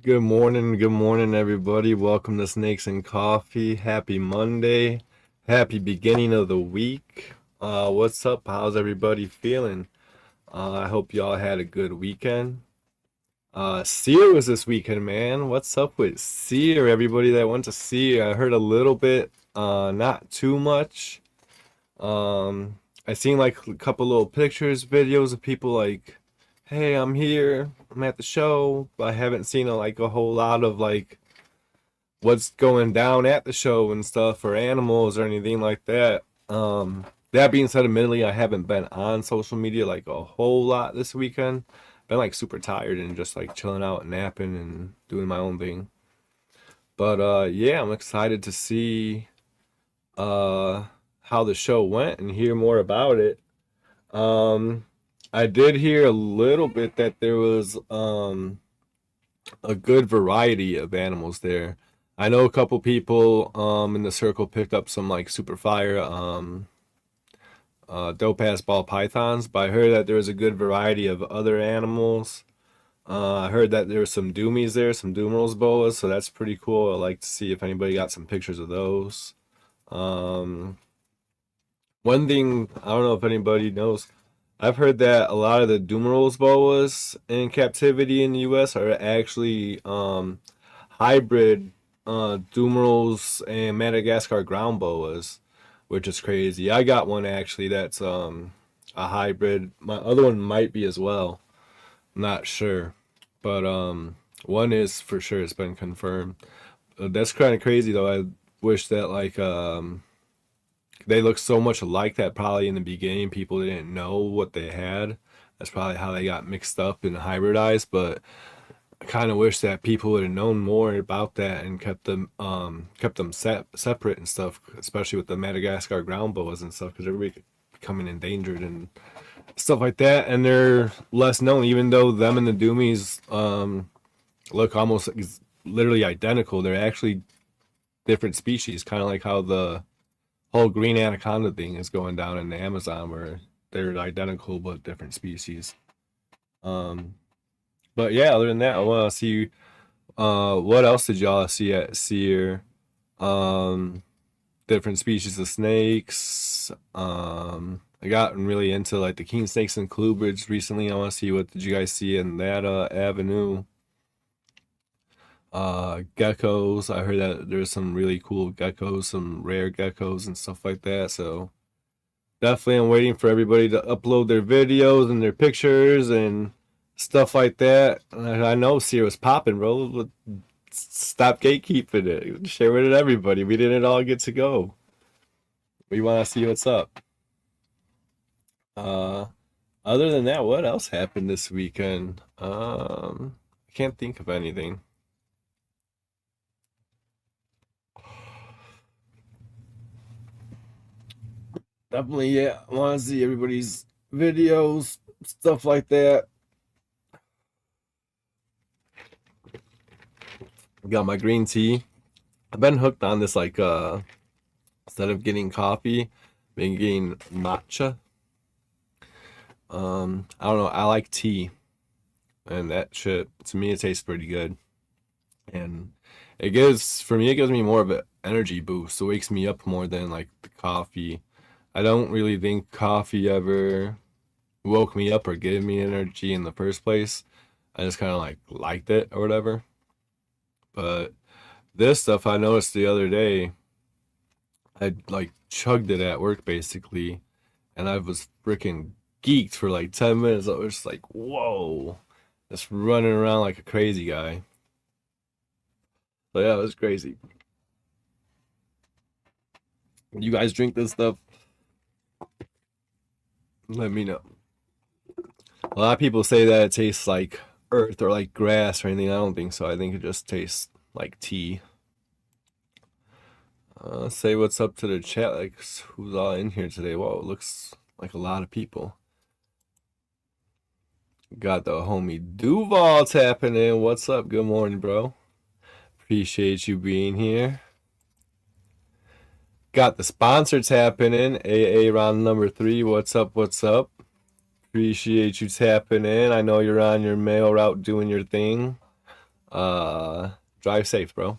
Good morning, everybody. Welcome to Snakes and Coffee. Happy Monday. Happy beginning of the week. What's up? How's everybody feeling? I hope y'all had a good weekend. Sear was this weekend, man. What's up with Sear? Everybody that went to Sear, I heard a little bit, not too much. I seen like a couple little pictures, videos of people like, hey, I'm here, I'm at the show, but I haven't seen a whole lot of like what's going down at the show and stuff or animals or anything like that. That being said, admittedly, I haven't been on social media like a whole lot this weekend. Been like super tired and just like chilling out and napping and doing my own thing. But yeah, I'm excited to see uh how the show went and hear more about it. Um I did hear a little bit that there was a good variety of animals there. I know a couple people in the circle picked up some like super fire dope ass ball pythons, but I heard that there was a good variety of other animals. I heard that there were some doomies there, some doomerals boas, so that's pretty cool. I'd like to see if anybody got some pictures of those. Um, One thing I don't know if anybody knows, I've heard that a lot of the doomerals boas in captivity in the U.S. are actually hybrid doomerals and Madagascar ground boas, which is crazy. I got one actually that's a hybrid. My other one might be as well. I'm not sure, but one is for sure. It's been confirmed. That's kind of crazy though. I wish that like they look so much alike that probably in the beginning people didn't know what they had. That's probably how they got mixed up and hybridized. But I kind of wish that people would have known more about that and kept them separate and stuff, especially with the Madagascar ground boas and stuff, because everybody becoming endangered and stuff like that, and they're less known, even though them and the doomies look almost literally identical. They're actually different species, kind of like how the whole green anaconda thing is going down in the Amazon, where they're identical but different species. Um, but yeah, other than that, I want to see what else did y'all see at Sear? Um, Different species of snakes. I gotten really into like the king snakes and colubrids recently. I want to see what did you guys see in that avenue. Geckos. I heard that there's some really cool geckos, some rare geckos and stuff like that. So definitely I'm waiting for everybody to upload their videos and their pictures and stuff like that. I know Sierra's popping, bro. But stop gatekeeping it. Share it with everybody. We didn't all get to go. We want to see what's up. Uh, Other than that, what else happened this weekend? I can't think of anything. Definitely, yeah. I want to see everybody's videos, stuff like that. Got my green tea. I've been hooked on this like instead of getting coffee, been getting matcha. I don't know. I like tea, and that shit to me it tastes pretty good. And it gives for me it gives me more of an energy boost. So it wakes me up more than like the coffee. I don't really think coffee ever woke me up or gave me energy in the first place. I just kind of like liked it or whatever. But this stuff I noticed the other day, I like chugged it at work basically, and I was freaking geeked for like 10 minutes. I was just like, whoa, just running around like a crazy guy. So yeah, it was crazy. You guys drink this stuff? Let me know. A lot of people say that it tastes like earth or like grass or anything. I don't think so. I think it just tastes like tea. Say what's up to the chat. Like, who's all in here today? Whoa, it looks like a lot of people. Got the homie Duval tapping in. What's up? Good morning, bro. Appreciate you being here. Got the sponsor tapping in. AA round number 3. What's up? What's up? Appreciate you tapping in. I know you're on your mail route doing your thing. Drive safe, bro.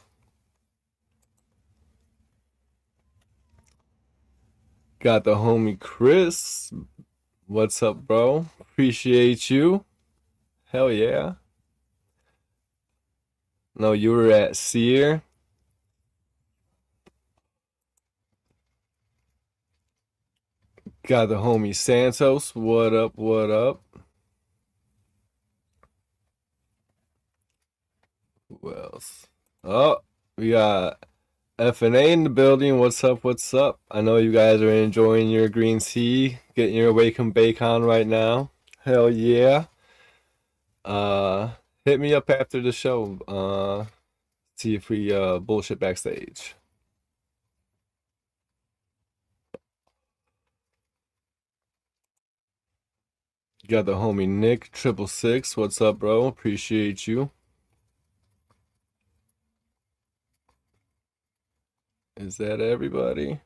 Got the homie Chris. What's up, bro? Appreciate you. Hell yeah. No, you were at Sear. Got the homie Santos. What up? What up? Who else? Oh, we got F&A in the building. What's up? What's up? I know you guys are enjoying your green tea, getting your wake and bake on right now. Hell yeah. Uh, Hit me up after the show. See if we bullshit backstage. Got the homie Nick 666. What's up, bro? Appreciate you. Is that everybody?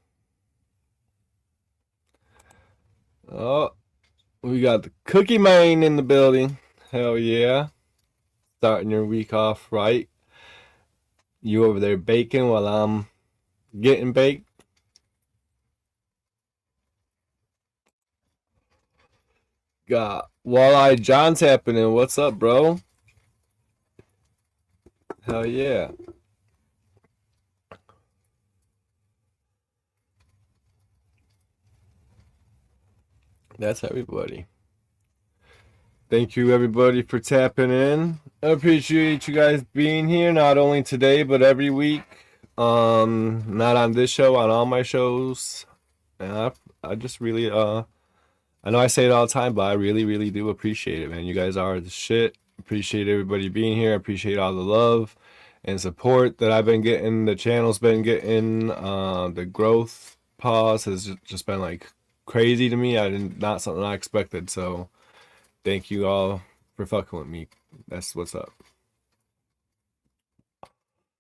Oh, we got the Cookie Man in the building. Hell yeah. Starting your week off right. You over there baking while I'm getting baked. Got Walleye John's happening. What's up, bro? Hell yeah. That's everybody. Thank you, everybody, for tapping in. I appreciate you guys being here, not only today, but every week. Not on this show, on all my shows. And I just really, I know I say it all the time, but I really, really do appreciate it, man. You guys are the shit. Appreciate everybody being here. Appreciate all the love and support that I've been getting. The channel's been getting. The growth pause has just been like crazy to me. Not something I expected. So thank you all for fucking with me. That's what's up.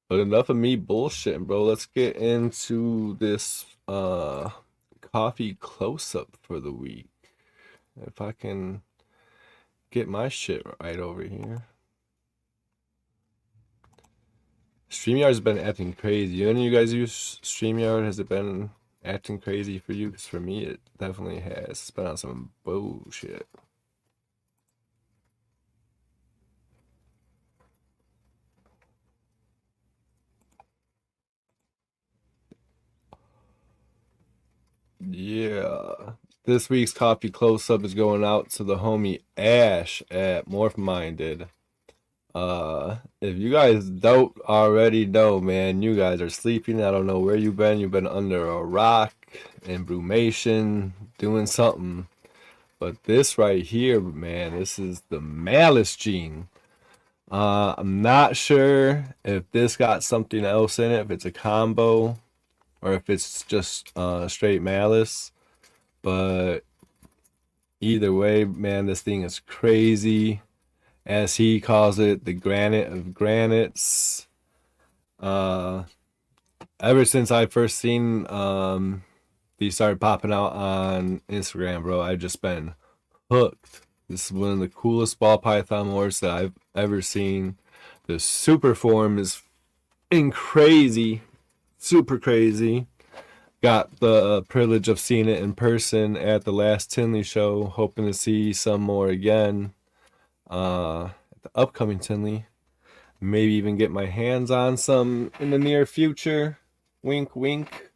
But enough of me bullshitting, bro. Let's get into this coffee close-up for the week. If I can get my shit right over here. StreamYard's been acting crazy. Any of you guys use StreamYard? Has it been acting crazy for you? Because for me, it definitely has. It's been on some bullshit. Yeah. This week's coffee close-up is going out to the homie Ash at Morph Minded. If you guys don't already know, man, you guys are sleeping. I don't know where you've been. You've been under a rock in brumation, doing something. But this right here, man, this is the Malice gene. I'm not sure if this got something else in it, if it's a combo, or if it's just straight Malice. But either way, man, this thing is crazy. As he calls it, the granite of granites. Ever since I first seen these started popping out on Instagram, bro, I've just been hooked. This is one of the coolest ball python morphs that I've ever seen. The super form is crazy, super crazy. Got the privilege of seeing it in person at the last Tinley show. Hoping to see some more again. At the upcoming Tinley. Maybe even get my hands on some in the near future. Wink, wink.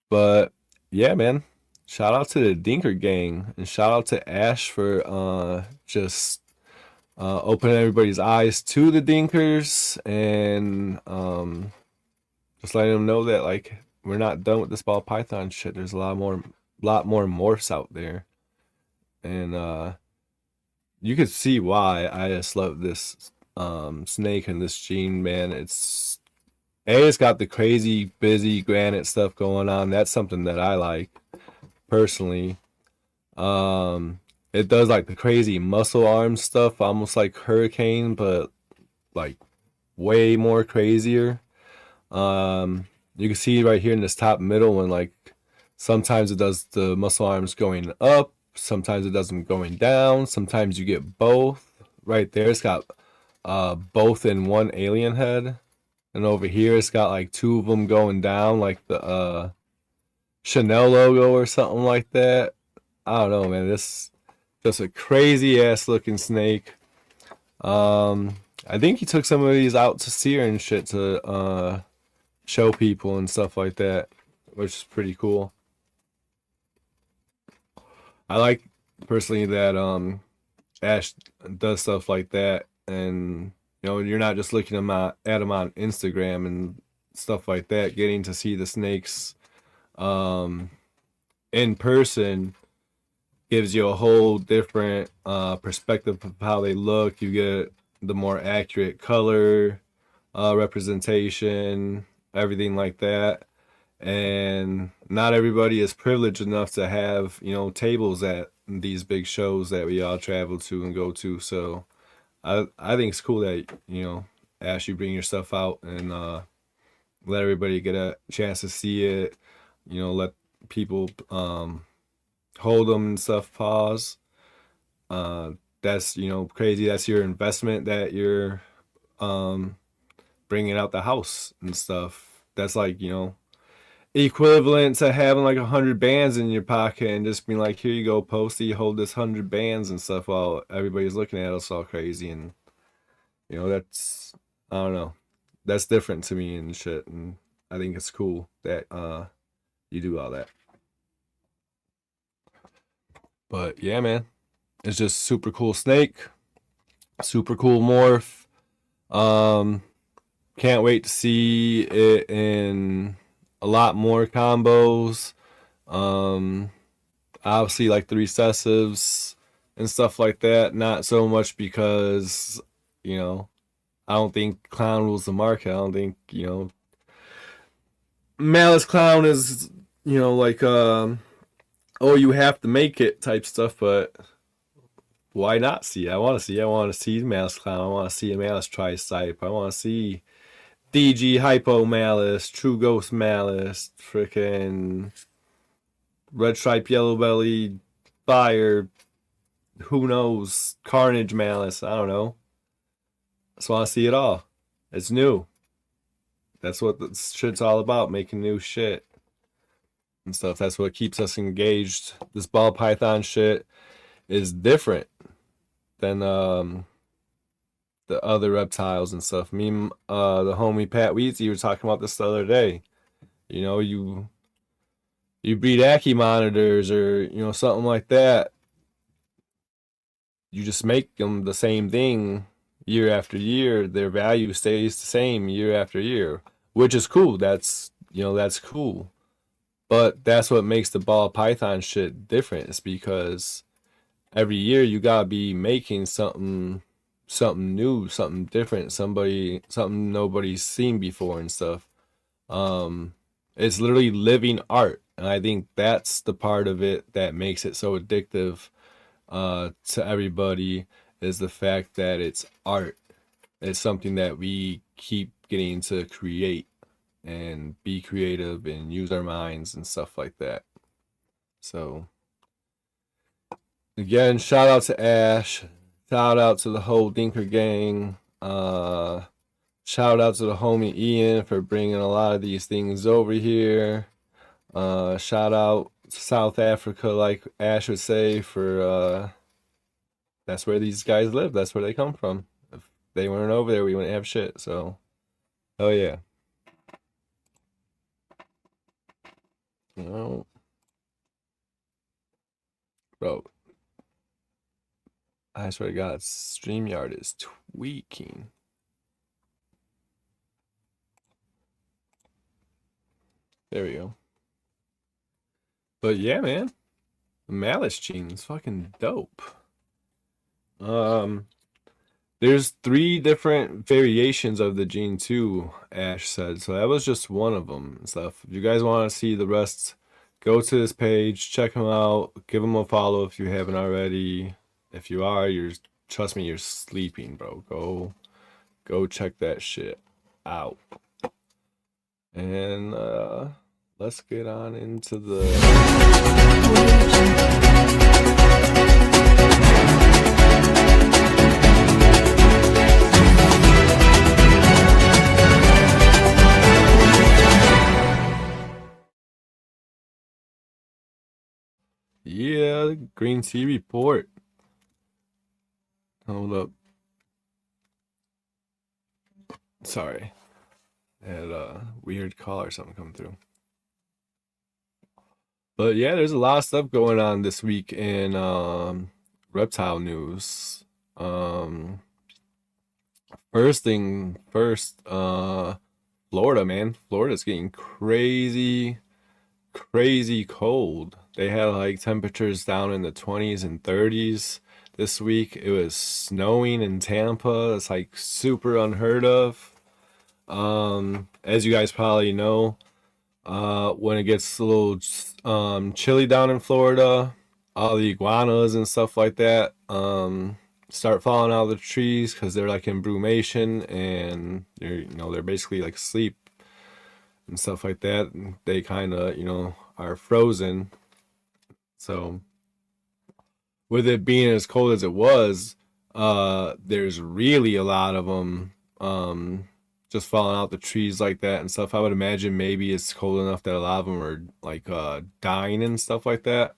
But yeah, man. Shout out to the Dinker gang and shout out to Ash for just opening everybody's eyes to the Dinkers and just letting them know that like we're not done with this ball python shit. There's a lot more morphs out there, and you could see why I just love this snake and this gene, man. It's got the crazy busy granite stuff going on. That's something that I like personally. It does like the crazy muscle arm stuff, almost like Hurricane, but like way more crazier. You can see right here in this top middle one, like sometimes it does the muscle arms going up, sometimes it does them going down, sometimes you get both. Right there, it's got both in one alien head. And over here, it's got like two of them going down, like the Chanel logo or something like that. I don't know, man. This just a crazy ass looking snake. I think he took some of these out to sea and shit to show people and stuff like that, which is pretty cool. I like personally that Ash does stuff like that, and you know, you're not just looking at them on Instagram and stuff like that. Getting to see the snakes in person gives you a whole different perspective of how they look. You get the more accurate color representation, everything like that. And not everybody is privileged enough to have, you know, tables at these big shows that we all travel to and go to. So I think it's cool that, you know, Ash, you bring your stuff out and let everybody get a chance to see it. You know, let people hold them and stuff, pause. That's, you know, crazy. That's your investment that you're bringing out the house and stuff. That's like, you know, equivalent to having like 100 bands in your pocket and just being like, here you go, Posty, hold this 100 bands and stuff while everybody's looking at us all crazy. And you know, that's, I don't know, that's different to me and shit. And I think it's cool that you do all that. But yeah, man, it's just super cool snake, super cool morph. Can't wait to see it in a lot more combos. Obviously like the recessives and stuff like that. Not so much because, you know, I don't think clown rules the market. I don't think, you know, Malice Clown is, you know, like oh, you have to make it type stuff, but why not see? I want to see Malice Clown. I want to see a Malice Tricype. I want to see DG Hypo Malice, True Ghost Malice, freaking Red Stripe Yellow Belly Fire, who knows, Carnage Malice, I don't know. So I want to see it all. It's new. That's what this shit's all about, making new shit and stuff. That's what keeps us engaged. This ball python shit is different than the other reptiles and stuff. Me and the homie Pat Weezy were talking about this the other day. You know, you breed Aki monitors or, you know, something like that. You just make them the same thing year after year. Their value stays the same year after year, which is cool. That's, you know, that's cool. But that's what makes the ball python shit different. It's because every year you gotta be making something new, something different, something nobody's seen before and stuff. It's literally living art, and I think that's the part of it that makes it so addictive to everybody, is the fact that it's art. It's something that we keep getting to create and be creative and use our minds and stuff like that. So again, shout out to Ash. Shout out to the whole Dinker gang. Shout out to the homie Ian for bringing a lot of these things over here. Shout out to South Africa, like Ash would say, for that's where these guys live. That's where they come from. If they weren't over there, we wouldn't have shit. So, oh yeah. You know, bro. I swear to God, StreamYard is tweaking. There we go. But yeah, man, the Malice gene is fucking dope. There's 3 different variations of the gene too, Ash said. So that was just one of them and stuff. If you guys want to see the rest, go to this page, check him out, give him a follow if you haven't already. If you are, trust me, you're sleeping, bro. Go check that shit out. And let's get on into the Yeah, Green Sea Report. Hold up. Sorry. I had a weird call or something come through. But yeah, there's a lot of stuff going on this week in reptile news. Um, First thing first, Florida, man. Florida's getting crazy, crazy cold. They had like temperatures down in the 20s and 30s this week. It was snowing in Tampa. It's like super unheard of. As you guys probably know, when it gets a little chilly down in Florida, all the iguanas and stuff like that start falling out of the trees because they're like in brumation and they're basically like asleep and stuff like that. They kind of are frozen. So with it being as cold as it was, there's really a lot of them just falling out the trees like that and stuff. I would imagine maybe it's cold enough that a lot of them are like dying and stuff like that.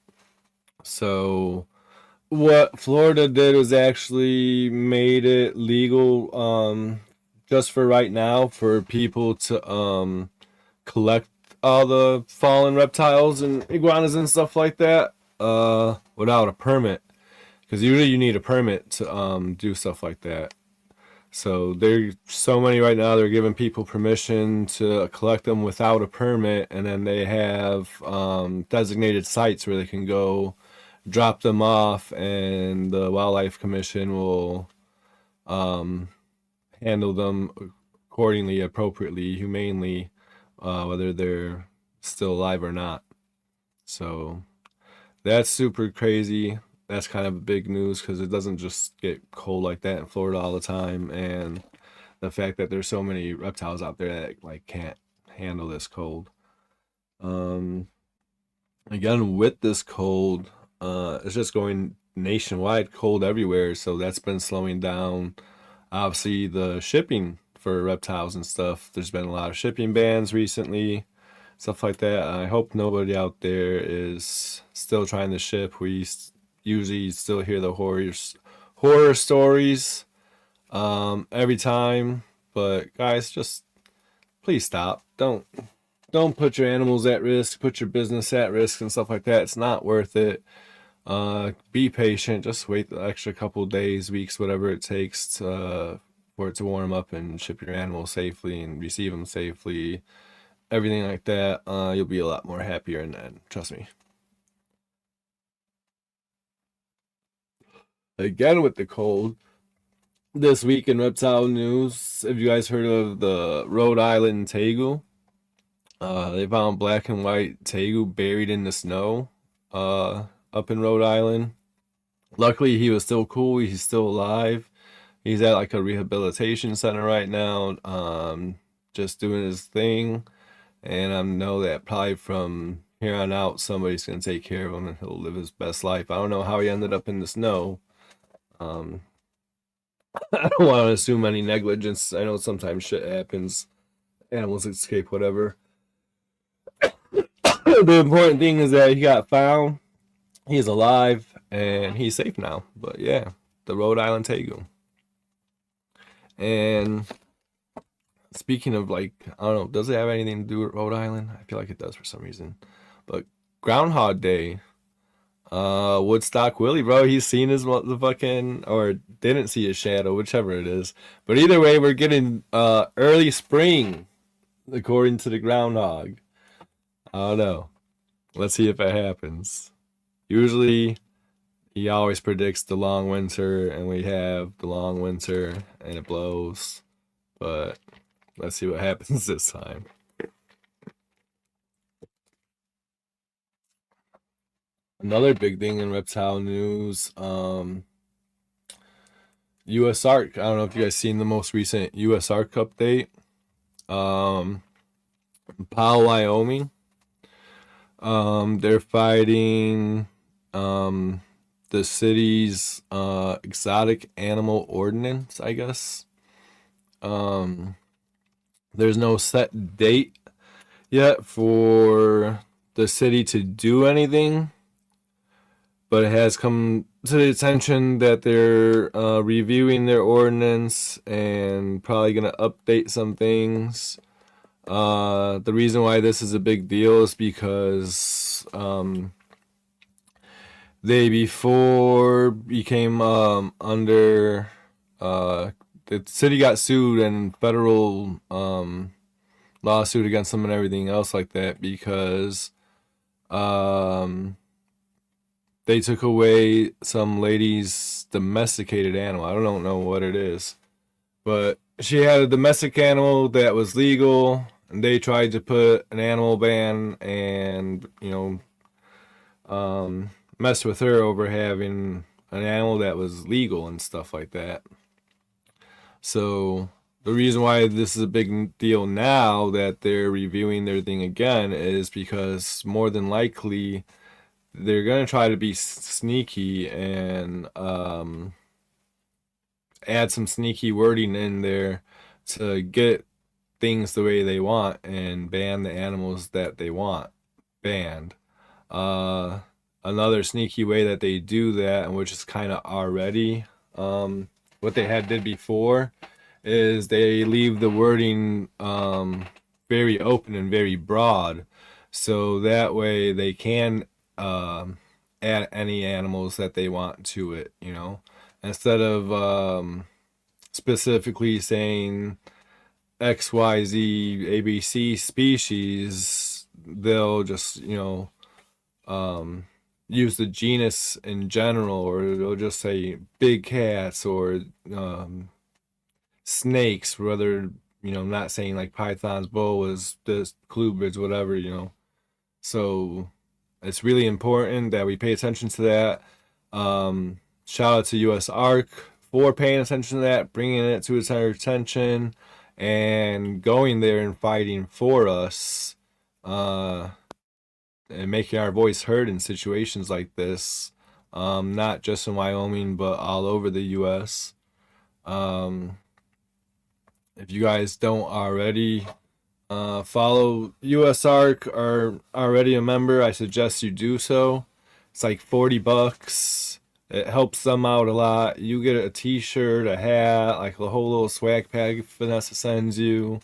So what Florida did was actually made it legal just for right now for people to collect all the fallen reptiles and iguanas and stuff like that without a permit, because usually you need a permit to do stuff like that. So there's so many right now. They're giving people permission to collect them without a permit, and then they have designated sites where they can go drop them off, and the Wildlife Commission will handle them accordingly, appropriately, humanely, whether they're still alive or not. So that's super crazy. That's kind of big news because it doesn't just get cold like that in Florida all the time, and the fact that there's so many reptiles out there that like can't handle this cold. Um, Again, with this cold, it's just going nationwide, cold everywhere, so that's been slowing down obviously the shipping for reptiles and stuff. There's been a lot of shipping bans recently, stuff like that. I hope nobody out there is still trying to ship. Usually still hear the horror stories every time, but guys, just please stop. Don't put your animals at risk, put your business at risk and stuff like that. It's not worth it. Be patient. Just wait the extra couple days, weeks, whatever it takes for it to warm up and ship your animals safely and receive them safely. Everything like that. You'll be a lot more happier in that. Trust me. Again with the cold. This week in reptile news, have you guys heard of the Rhode Island tegu? They found black and white tegu buried in the snow up in Rhode Island. Luckily, he was still cool. He's still alive. He's at like a rehabilitation center right now, just doing his thing. And I know that probably from here on out, somebody's gonna take care of him and he'll live his best life. I don't know how he ended up in the snow. Um, I don't want to assume any negligence. I know sometimes shit happens. Animals escape, whatever. The important thing is that he got found. He's alive and he's safe now. But yeah, the Rhode Island tegu. And speaking of like, I don't know, does it have anything to do with Rhode Island? I feel like it does for some reason. But Groundhog Day, Woodstock Willie, bro, he's seen his motherfucking, or didn't see his shadow, whichever it is. But either way, we're getting early spring, according to the groundhog. I don't know. Let's see if it happens. Usually, he always predicts the long winter, and we have the long winter, and it blows. But let's see what happens this time. Another big thing in reptile news, US Ark. I don't know if you guys seen the most recent US Ark update. Um, Powell, Wyoming. They're fighting the city's exotic animal ordinance, I guess. Um, there's no set date yet for the city to do anything. but it has come to the attention that they're reviewing their ordinance and probably going to update some things. The reason why this is a big deal is because they before became under the city got sued and federal lawsuit against them and everything else like that because um, they took away some lady's domesticated animal. I don't know what it is, but she had a domestic animal that was legal, and they tried to put an animal ban and mess with her over having an animal that was legal and stuff like that. So the reason why this is a big deal now that they're reviewing their thing again is because more than likely they're gonna try to be sneaky and add some sneaky wording in there to get things the way they want and ban the animals that they want banned. Uh, Another sneaky way that they do that, and which is kind of already what they had did before, is they leave the wording very open and very broad, so that way they can add any animals that they want to it. Instead of specifically saying XYZ ABC species, they'll just use the genus in general, or they'll just say big cats or snakes, rather not saying like pythons, boas, this colubrids, whatever. So it's really important that we pay attention to that. Shout out to US Arc for paying attention to that, bringing it to its attention, and going there and fighting for us, and making our voice heard in situations like this, not just in Wyoming, but all over the US. Um, if you guys don't already follow USARC or already a member, I suggest you do so. It's like $40. It helps them out a lot. You get a t-shirt, a hat, like a whole little swag bag Vanessa sends you.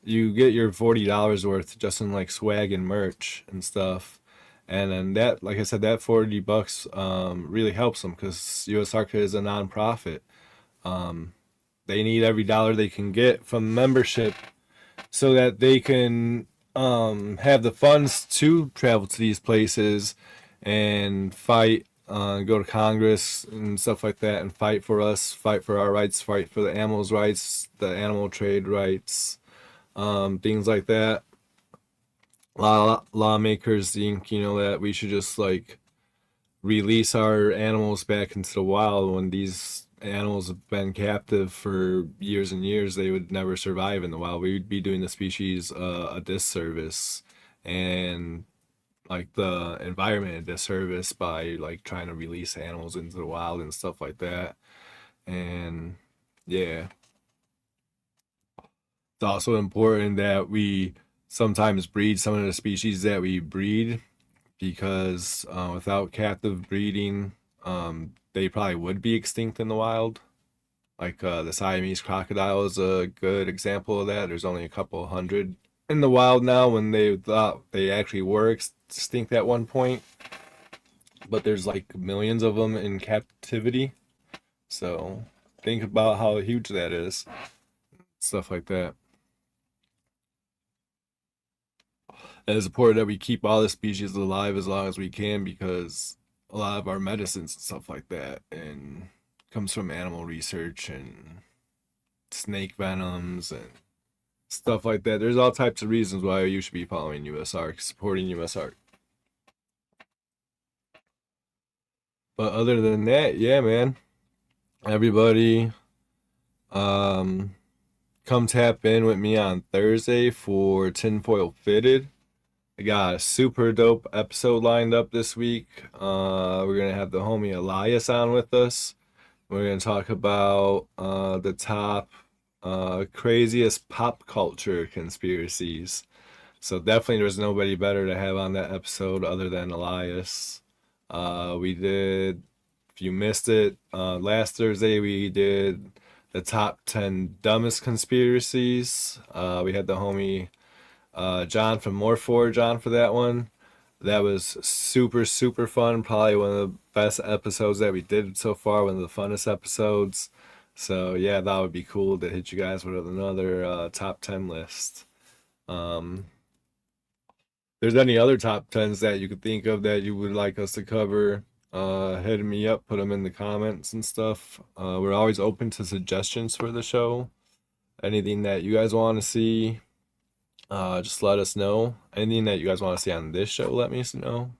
You get your $40 worth just in like swag and merch and stuff. And then that, like I said, that $40 really helps them because USARC is a nonprofit. They need every dollar they can get from membership so that they can have the funds to travel to these places and fight, go to Congress and stuff like that, and fight for us, fight for our rights, fight for the animals' rights, the animal trade rights, things like that. A lot of lawmakers think, that we should just like release our animals back into the wild when these animals have been captive for years and years. They would never survive in the wild. We'd be doing the species a disservice and like the environment a disservice by like trying to release animals into the wild and stuff like that. And yeah, it's also important that we sometimes breed some of the species that we breed because without captive breeding, they probably would be extinct in the wild. Like the Siamese crocodile is a good example of that. There's only a couple hundred in the wild now when they thought they actually were extinct at one point. But there's like millions of them in captivity. So think about how huge that is. Stuff like that. And it's important that we keep all the species alive as long as we can because a lot of our medicines and stuff like that and comes from animal research and snake venoms and stuff like that. There's all types of reasons why you should be following USARC, supporting USARC. But other than that, yeah, man. Everybody, um, come tap in with me on Thursday for Tinfoil Fitted. I got a super dope episode lined up this week. We're gonna have the homie Elias on with us. We're gonna talk about the top craziest pop culture conspiracies. So definitely, there's nobody better to have on that episode other than Elias. We did, if you missed it, last Thursday we did the top 10 dumbest conspiracies. We had the homie John from More4 John for that one. That was super, super fun. Probably one of the best episodes that we did so far, one of the funnest episodes. So, yeah, that would be cool to hit you guys with another top 10 list. There's any other top 10s that you could think of that you would like us to cover, hit me up, put them in the comments and stuff. We're always open to suggestions for the show. Anything that you guys want to see, just let us know. Anything that you guys want to see on this show, let me know.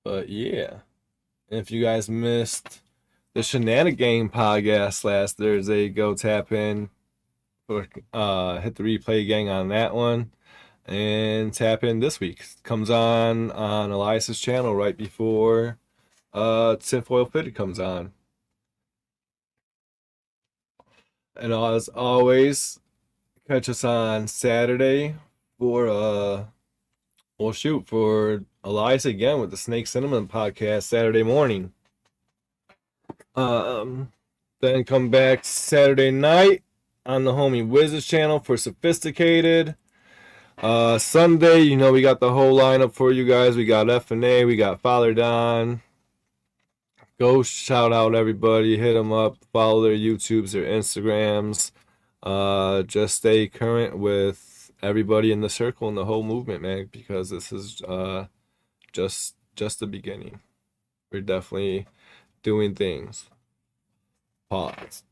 But yeah, and if you guys missed the Shenanigan podcast last Thursday, go tap in, or hit the replay gang on that one, and tap in this week. Comes on Elias's channel right before Tinfoil Fitted comes on. And as always, catch us on Saturday for for Elias again with the Snake Cinnamon podcast Saturday morning. Then come back Saturday night on the homie Wizards channel for Sophisticated. Sunday, you know, we got the whole lineup for you guys. We got F&A, we got Father Don. Go shout out everybody, hit them up, follow their YouTubes, their Instagrams. Just stay current with everybody in the circle and the whole movement, man, because this is just the beginning. We're definitely doing things. Pause.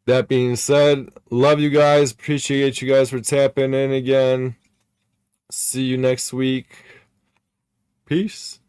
That being said, love you guys. Appreciate you guys for tapping in again. See you next week. Peace.